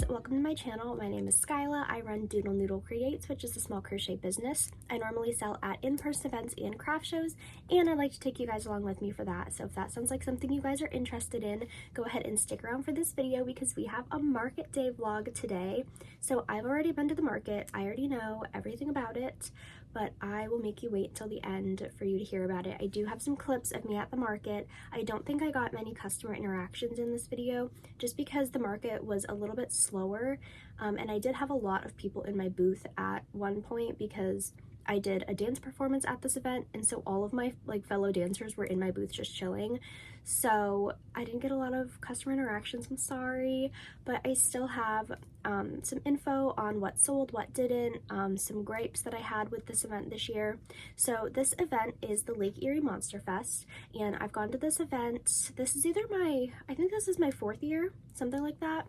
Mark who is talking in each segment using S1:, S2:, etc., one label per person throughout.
S1: welcome to my channel. My name is Skyla. I run Doodle Noodle Creates, which is a small crochet business. I normally sell at in-person events and craft shows, and I'd like to take you guys along with me for that. So if that sounds like something you guys are interested in, go ahead and stick around for this video because we have a market day vlog today. So I've already been to the market. I already know everything about it, but I will make you wait until the end for you to hear about it. I do have some clips of me at the market. I don't think I got many customer interactions in this video just because the market was a little bit slower, and I did have a lot of people in my booth at one point because I did a dance performance at this event, and so all of my fellow dancers were in my booth just chilling. So I didn't get a lot of customer interactions, I'm sorry, but I still have some info on what sold, what didn't, some gripes that I had with this event this year. So this event is the Lake Erie Monster Fest, and I've gone to this event. This is either I think this is my 4th year, something like that.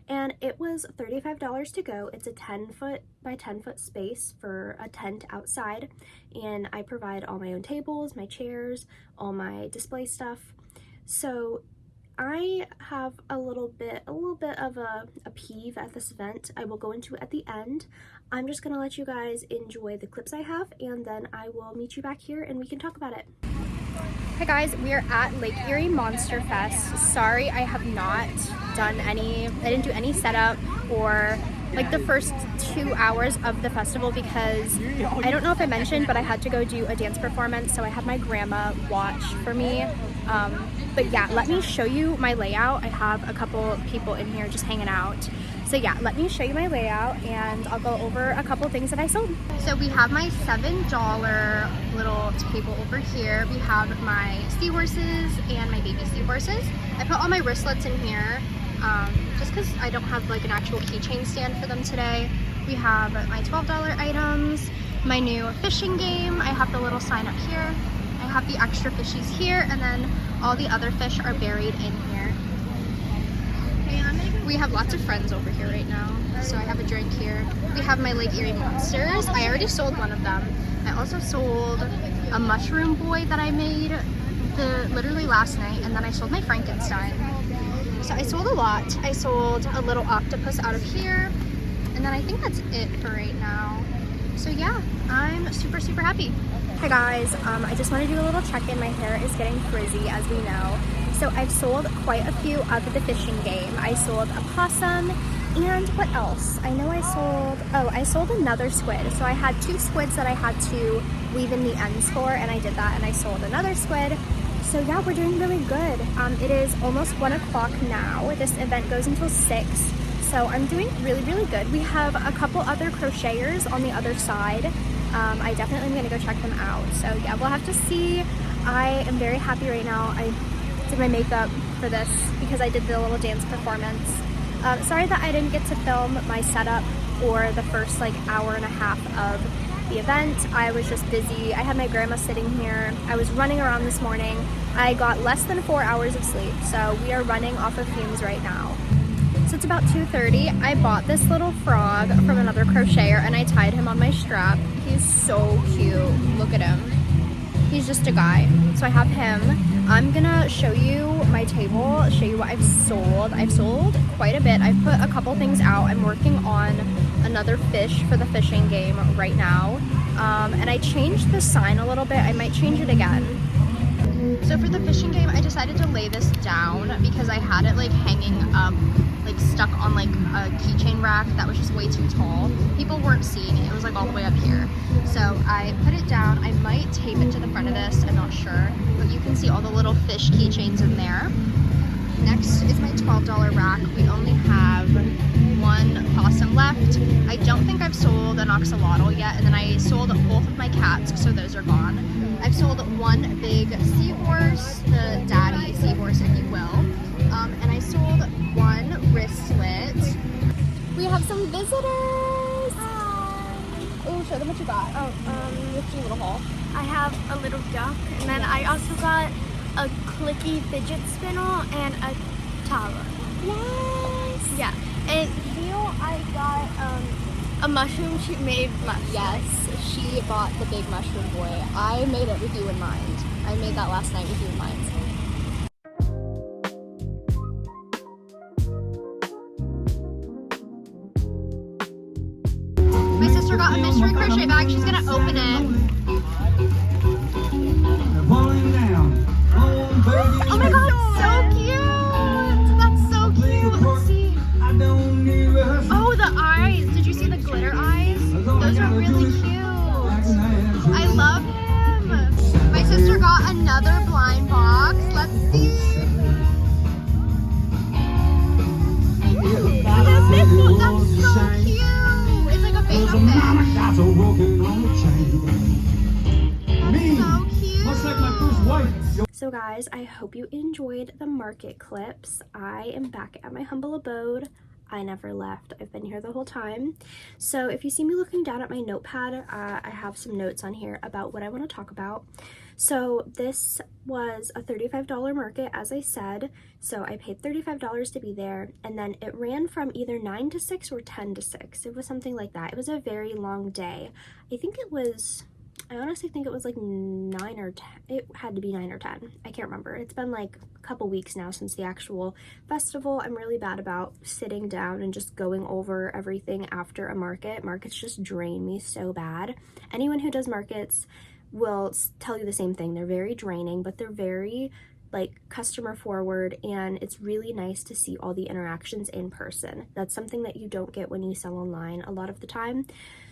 S1: And it was $35 to go. It's a 10-foot by 10-foot space for a tent outside, and I provide all my own tables, my chairs, all my display stuff. So I have a little bit of a peeve at this event. I will go into it at the end. I'm just gonna let you guys enjoy the clips I have, and then I will meet you back here and we can talk about it. Hi guys, we are at Lake Erie Monster Fest. Sorry I have not done I didn't do any setup or the first 2 hours of the festival because I don't know if I mentioned, but I had to go do a dance performance, so I had my grandma watch for me. But yeah, let me show you my layout. I have a couple people in here just hanging out. So yeah, let me show you my layout and I'll go over a couple things that I sold. So we have my $7 little table over here. We have my seahorses and my baby seahorses. I put all my wristlets in here just because I don't have an actual keychain stand for them today. We have my $12 items, my new fishing game. I have the little sign up here. I have the extra fishies here, and then all the other fish are buried in here. We have lots of friends over here right now, so I have a drink here. We have my Lake Erie Monsters. I already sold one of them. I also sold a mushroom boy that I made literally last night, and then I sold my Frankenstein. So I sold a lot. I sold a little octopus out of here, and then I think that's it for right now. So yeah, I'm super happy. Hi guys, I just want to do a little check-in. My hair is getting frizzy, as we know. So I've sold quite a few of the fishing game. I sold a possum, and what else? I know I sold another squid. So I had 2 squids that I had to weave in the ends for, and I did that, and I sold another squid. So yeah, we're doing really good. It is almost 1 o'clock now. This event goes until 6. So I'm doing really good. We have a couple other crocheters on the other side. I definitely am gonna go check them out. So yeah, we'll have to see. I am very happy right now. I did my makeup for this because I did the little dance performance. Sorry that I didn't get to film my setup or the first hour and a half of the event. I was just busy. I had my grandma sitting here. I was running around this morning. I got less than 4 hours of sleep, so we are running off of fumes right now. So it's about 2:30. I bought this little frog from another crocheter and I tied him on my strap. He's so cute. Look at him. He's just a guy. So I have him. I'm gonna show you my table, show you what I've sold. I've sold quite a bit. I've put a couple things out. I'm working on another fish for the fishing game right now. And I changed the sign a little bit. I might change it again. So for the fishing game, I decided to lay this down because I had it hanging up, stuck on a keychain rack that was just way too tall. People weren't seeing it. It was all the way up here. So I put it down. I might tape it to the front of this. I'm not sure, but you can see all the little fish keychains in there. Next is my $12 rack. We only have 1 possum left. I don't think I've sold an axolotl yet, and then I sold both of my cats, so those are gone. I've sold 1 big seahorse, the daddy seahorse if you will, and I sold 1 wristlet. We have some visitors! Hi! Oh, show them what you got. What's your little haul? I have a little duck, and then I also got a clicky fidget spinner and a tower. Nice! Yeah, and I got a mushroom she made last night. Yes, she bought the big mushroom boy. I made it with you in mind. I made that last night with you in mind. got a mystery crochet bag. She's gonna open it. Oh my god, so cute! That's so cute. Let's see. Oh, the eyes. Did you see the glitter eyes? Those are really cute. I love him. My sister got another blind box. Let's see. Ooh, that's so cute. It's like a beta fish. That's so cute.
S2: Much like my first wife.
S1: So guys, I hope you enjoyed the market clips. I am back at my humble abode. I never left. I've been here the whole time. So if you see me looking down at my notepad, I have some notes on here about what I want to talk about. So this was a $35 market, as I said. So I paid $35 to be there, and then it ran from either 9 to 6 or 10 to 6. It was something like that. It was a very long day. I honestly think it was like 9 or 10. It had to be 9 or 10. I can't remember. It's been like a couple weeks now since the actual festival. I'm really bad about sitting down and just going over everything after a market. Markets just drain me so bad. Anyone who does markets will tell you the same thing. They're very draining, but they're very like customer forward, and it's really nice to see all the interactions in person. That's something that you don't get when you sell online a lot of the time.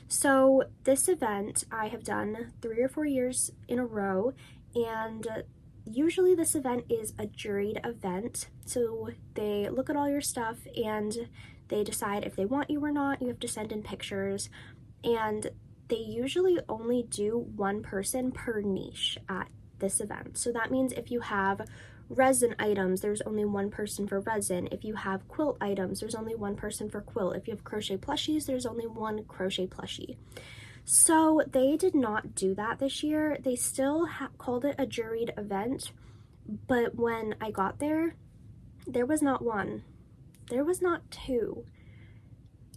S1: So this event I have done 3 or 4 years in a row, and usually this event is a juried event. So they look at all your stuff and they decide if they want you or not. You have to send in pictures, and they usually only do one person per niche at this event. So that means if you have resin items, there's only one person for resin. If you have quilt items, there's only one person for quilt. If you have crochet plushies, there's only one crochet plushie. So they did not do that this year. They still called it a juried event, but when I got there, there was not one. There was not two.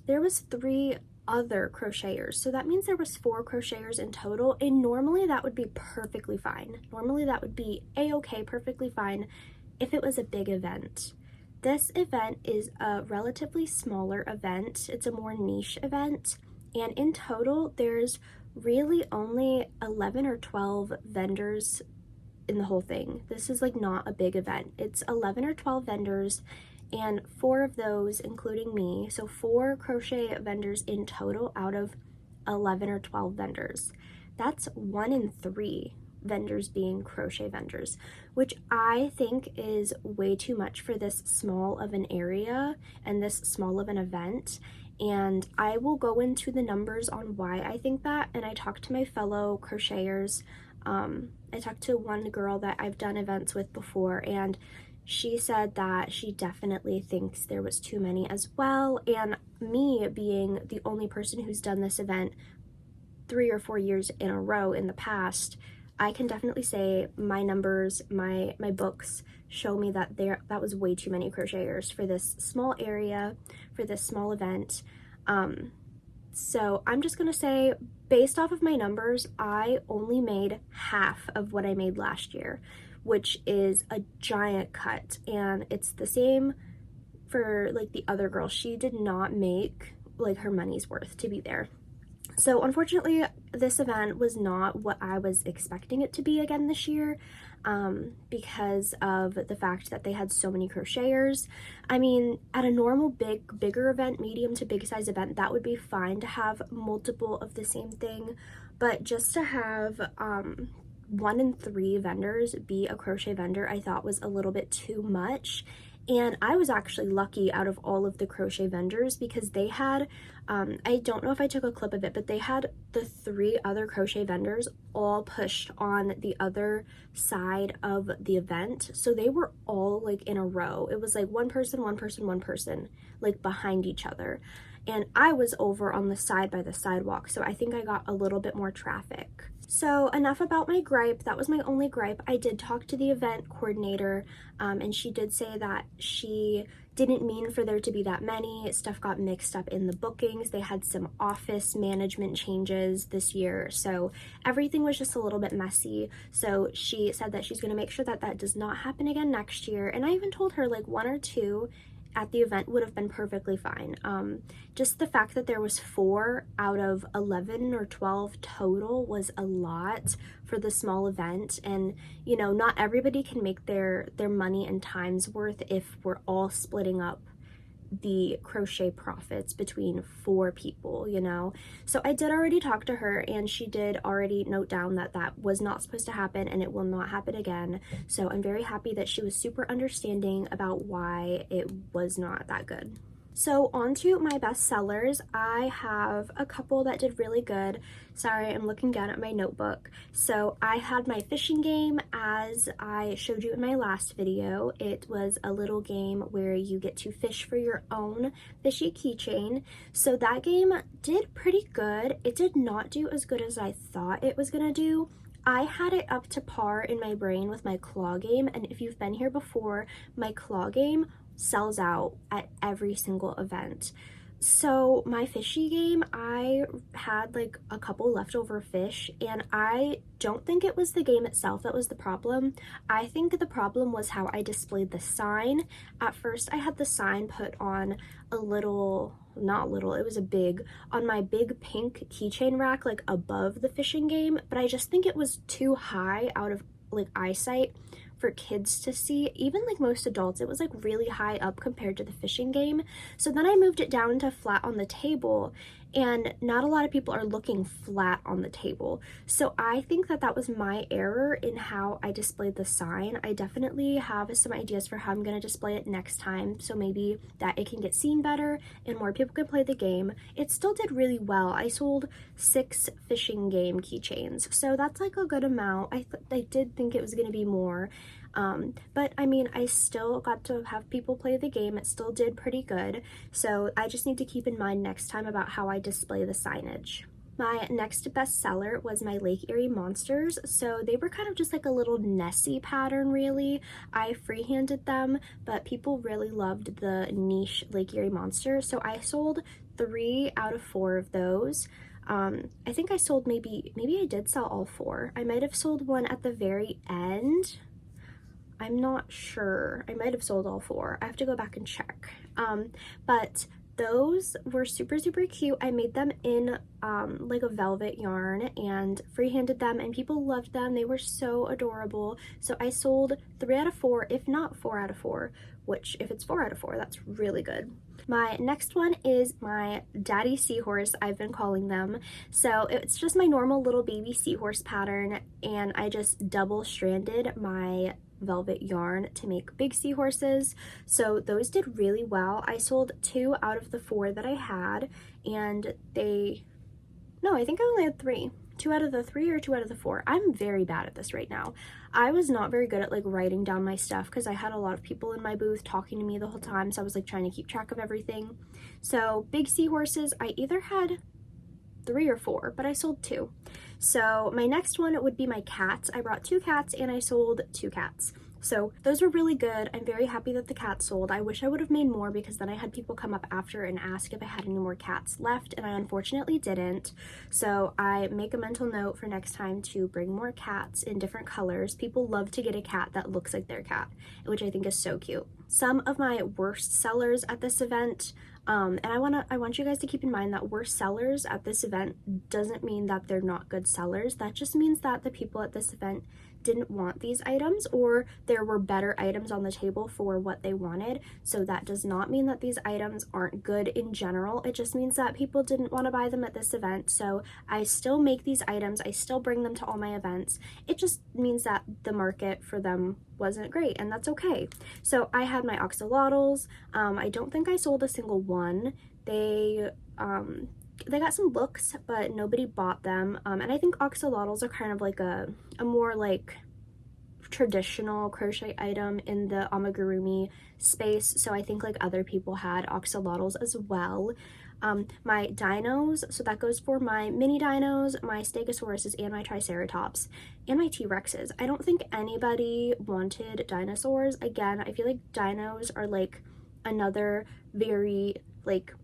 S1: There was 3 other crocheters. So that means there was 4 crocheters in total, and normally that would be perfectly fine. Normally that would be a-okay, perfectly fine if it was a big event. This event is a relatively smaller event. It's a more niche event, and in total there's really only 11 or 12 vendors in the whole thing. This is like not a big event. It's 11 or 12 vendors, and 4 of those, including me, so 4 crochet vendors in total out of 11 or 12 vendors. That's 1 in 3 vendors being crochet vendors, which I think is way too much for this small of an area and this small of an event. And I will go into the numbers on why I think that, and I talked to my fellow crocheters. I talked to one girl that I've done events with before, and she said that she definitely thinks there was too many as well. And me being the only person who's done this event 3 or 4 years in a row in the past, I can definitely say my numbers, my books show me that that was way too many crocheters for this small area, for this small event. So I'm just gonna say, based off of my numbers, I only made half of what I made last year, which is a giant cut. And it's the same for like the other girl. She did not make like her money's worth to be there. So unfortunately, this event was not what I was expecting it to be again this year, because of the fact that they had so many crocheters. I mean, at a normal bigger event, medium to big size event, that would be fine to have multiple of the same thing, but just to have 1 in 3 vendors be a crochet vendor, I thought was a little bit too much. And I was actually lucky out of all of the crochet vendors, because they had, I don't know if I took a clip of it, but they had the 3 other crochet vendors all pushed on the other side of the event. So they were all like in a row. It was like one person, like behind each other. And I was over on the side by the sidewalk, so I think I got a little bit more traffic. So enough about my gripe. That was my only gripe. I did talk to the event coordinator, and she did say that she didn't mean for there to be that many. Stuff got mixed up in the bookings. They had some office management changes this year, so everything was just a little bit messy. So she said that she's going to make sure that that does not happen again next year. And I even told her like 1 or 2
S2: at the event would have been perfectly fine. Just the fact that there was 4 out of 11 or 12 total was a lot for the small event, and you know, not everybody can make their money and time's worth if we're all splitting up the crochet profits between 4 people, you know. So I did already talk to her, and she did already note down that that was not supposed to happen and it will not happen again. So I'm very happy that she was super understanding about why it was not that good. So on to my best sellers. I have a couple that did really good. Sorry, I'm looking down at my notebook. So I had my fishing game, as I showed you in my last video. It was a little game where you get to fish for your own fishy keychain. So that game did pretty good. It did not do as good as I thought it was gonna do. I had it up to par in my brain with my claw game, and if you've been here before, my claw game sells out at every single event. So my fishy game, I had like a couple leftover fish, and I don't think it was the game itself that was the problem. I think the problem was how I displayed the sign. At first I had the sign put on a little, not little, it was a big, on my big pink keychain rack, like above the fishing game, but I just think it was too high out of like eyesight for kids to see. Even like most adults, it was like really high up compared to the fishing game. So then I moved it down to flat on the table, and not a lot of people are looking flat on the table. So I think that that was my error in how I displayed the sign. I definitely have some ideas for how I'm going to display it next time, so maybe that it can get seen better and more people can play the game. It still did really well. I sold 6 fishing game keychains, so that's like a good amount. I did think it was going to be more. But I mean, I still got to have people play the game. It still did pretty good. So I just need to keep in mind next time about how I display the signage. My next best seller was my Lake Erie Monsters. So they were kind of just like a little Nessie pattern, really. I freehanded them, but people really loved the niche Lake Erie Monster. So I sold 3 out of 4 of those. I think I sold maybe I did sell all 4. I might have sold one at the very end. I'm not sure. I might have sold all 4. I have to go back and check. But those were super, super cute. I made them in like a velvet yarn and freehanded them, and people loved them. They were so adorable. So I sold 3 out of 4, if not 4 out of 4, which if it's 4 out of 4, that's really good. My next one is my daddy seahorse, I've been calling them. So it's just my normal little baby seahorse pattern, and I just double stranded my velvet yarn to make big seahorses. So those did really well. I sold 2 out of the 4 that I had, and I think I only had 3. 2 out of the 3 or 2 out of the 4. I'm very bad at this right now. I was not very good at like writing down my stuff because I had a lot of people in my booth talking to me the whole time, so I was like trying to keep track of everything. So big seahorses, I either had 3 or 4, but I sold 2. So my next one would be my cats. I brought 2 cats and I sold 2 cats. So those were really good. I'm very happy that the cats sold. I wish I would have made more, because then I had people come up after and ask if I had any more cats left, and I unfortunately didn't. So I make a mental note for next time to bring more cats in different colors. People love to get a cat that looks like their cat, which I think is so cute. Some of my worst sellers at this event, and I want you guys to keep in mind that worst sellers at this event doesn't mean that they're not good sellers. That just means that the people at this event didn't want these items, or there were better items on the table for what they wanted. So that does not mean that these items aren't good in general. It just means that people didn't want to buy them at this event. So I still make these items, I still bring them to all my events. It just means that the market for them wasn't great, and that's okay. So I had my axolotls. I don't think I sold a single one. They got some looks, but nobody bought them. And I think axolotls are kind of like a more like traditional crochet item in the amigurumi space. So I think like other people had axolotls as well. My dinos, so that goes for my mini dinos, my stegosauruses, and my triceratops, and my T-Rexes. I don't think anybody wanted dinosaurs. Again, I feel like dinos are like another very like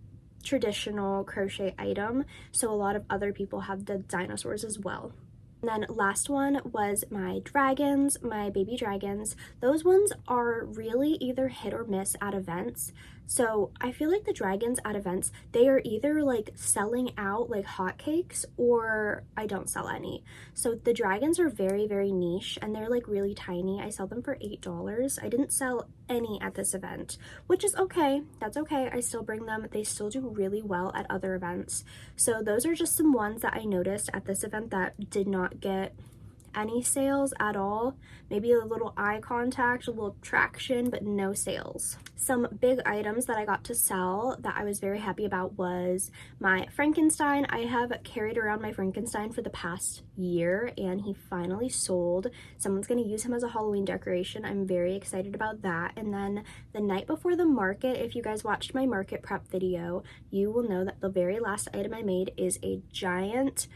S2: traditional crochet item, so a lot of other people have the dinosaurs as well. And then last one was my dragons, my baby dragons. Those ones are really either hit or miss at events. So I feel like the dragons at events, they are either like selling out like hotcakes or I don't sell any. So the dragons are very, very niche and they're like really tiny. I sell them for $8. I didn't sell any at this event, which is okay. That's okay. I still bring them. They still do really well at other events. So those are just some ones that I noticed at this event that did not get any sales at all. Maybe a little eye contact, a little traction, but no sales. Some big items that I got to sell that I was very happy about was my Frankenstein. I have carried around my Frankenstein for the past year and he finally sold. Someone's going to use him as a Halloween decoration. I'm very excited about that. And then the night before the market, if you guys watched my market prep video, you will know that the very last item I made is a giant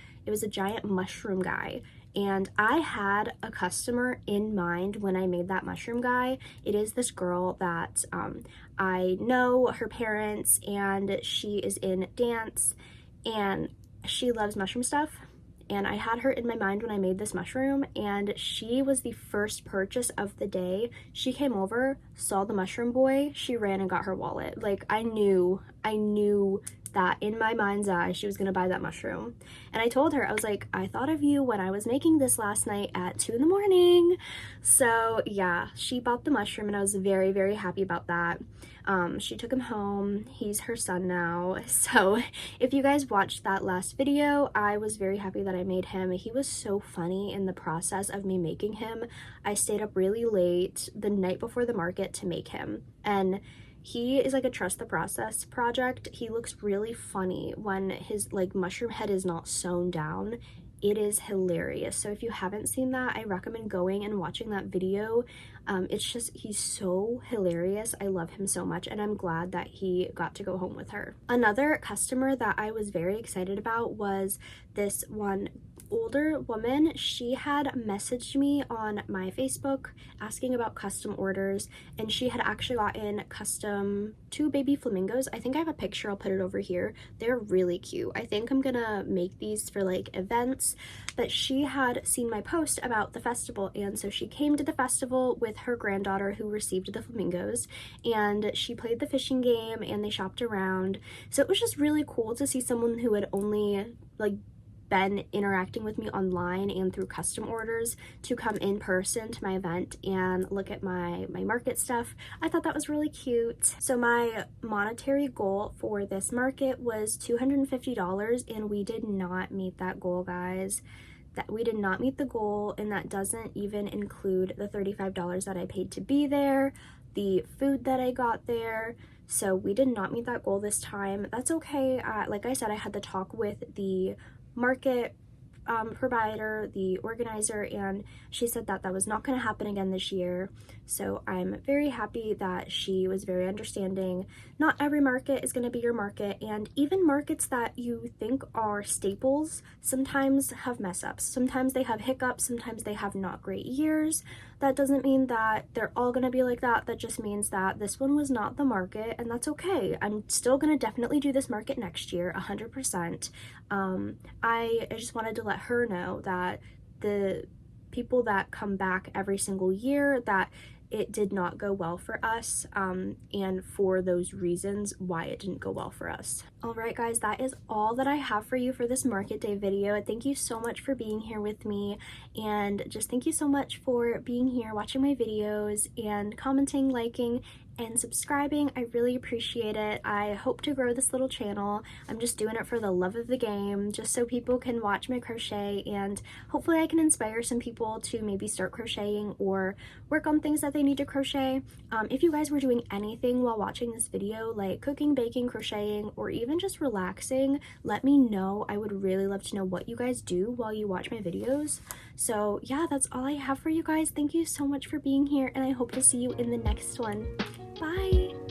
S2: mushroom guy. And I had a customer in mind when I made that mushroom guy. It is this girl that I know, her parents, and she is in dance and she loves mushroom stuff. And I had her in my mind when I made this mushroom, and she was the first purchase of the day. She came over, saw the mushroom boy, she ran and got her wallet. Like I knew that in my mind's eye she was gonna buy that mushroom. And I told her, I was like, I thought of you when I was making this last night at 2 in the morning. So yeah, she bought the mushroom and I was very, very happy about that. She took him home. He's her son now. So if you guys watched that last video, I was very happy that I made him. He was so funny in the process of me making him. I stayed up really late the night before the market to make him, and he is like a trust the process project. He looks really funny when his like mushroom head is not sewn down. It is hilarious. So if you haven't seen that, I recommend going and watching that video. It's just, he's so hilarious. I love him so much and I'm glad that he got to go home with her. Another customer that I was very excited about was this one older woman. She had messaged me on my Facebook asking about custom orders, and she had actually gotten custom 2 baby flamingos. I think I have a picture, I'll put it over here. They're really cute. I think I'm gonna make these for like events, but she had seen my post about the festival, and so she came to the festival with her granddaughter who received the flamingos, and she played the fishing game and they shopped around. So it was just really cool to see someone who had only like been interacting with me online and through custom orders to come in person to my event and look at my market stuff. I thought that was really cute. So my monetary goal for this market was $250, and we did not meet that goal, guys. That we did not meet the goal, and that doesn't even include the $35 that I paid to be there, the food that I got there. So we did not meet that goal this time. That's okay. Like I said, I had the talk with the market provider, the organizer, and she said that that was not going to happen again this year. So I'm very happy that she was very understanding. Not every market is going to be your market, and even markets that you think are staples sometimes have mess ups. Sometimes they have hiccups, sometimes they have not great years. That doesn't mean that they're all going to be like that. That just means that this one was not the market, and that's okay. I'm still going to definitely do this market next year, 100%. I just wanted to let her know that the people that come back every single year, that it did not go well for us, and for those reasons why it didn't go well for us. Alright guys, that is all that I have for you for this market day video. Thank you so much for being here with me, and just thank you so much for being here, watching my videos, and commenting, liking, and subscribing. I really appreciate it. I hope to grow this little channel. I'm just doing it for the love of the game, just so people can watch my crochet, and hopefully I can inspire some people to maybe start crocheting or work on things that they need to crochet. If you guys were doing anything while watching this video, like cooking, baking, crocheting, or even just relaxing, let me know. I would really love to know what you guys do while you watch my videos. So yeah, that's all I have for you guys. Thank you so much for being here, and I hope to see you in the next one. Bye!